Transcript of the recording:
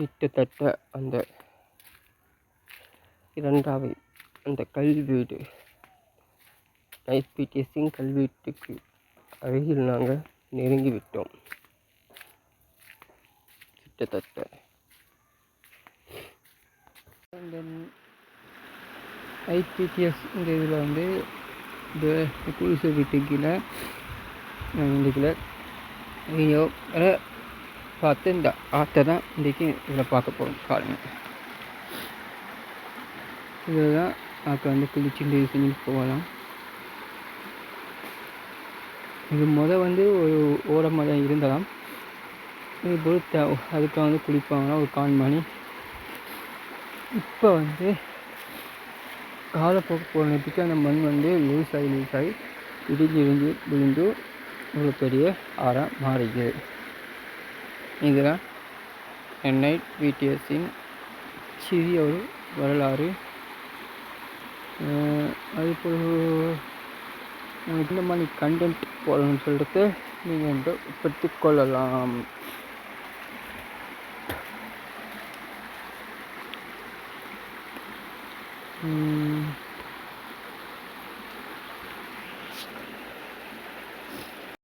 கிட்டத்தட்ட அந்த இரண்டாவது அந்த கல்வீடு ஐபிடிஎஸ்ஸின் கல்வீட்டுக்கு அருகில் நாங்கள் நெருங்கிவிட்டோம். கிட்டத்தட்ட இந்த ஐபிடிஎஸ் இந்த இதில் வந்து இந்த புதுசு வீட்டுக்கு கீழே இந்த கீழே வீடியோ பார்த்து இந்த ஆற்றை தான் இன்றைக்கி இதில் பார்க்க போகிறோம். பாருங்க, இதில் தான் ஆற்றை வந்து குளிச்சுட்டு செஞ்சு போகலாம். இது வந்து ஒரு ஓரமாக தான் இருந்தாலும் இது பொறுத்த அதுக்காக வந்து குளிப்பாங்கன்னா ஒரு கான்மணி. இப்போ வந்து காலப்போக்கு போனதுக்கு அந்த மண் வந்து லூஸாகி இடிஞ்சு விழுந்து ஒரு பெரிய ஆறாக மாறிக்குது. இதுதான் NIPTSன் சிறிய ஒரு வரலாறு. அதுபோல் இந்த மாதிரி கண்டென்ட் போடணும்னு சொல்லிட்டு நீங்கள் வந்து பெற்றுக்கொள்ளலாம்.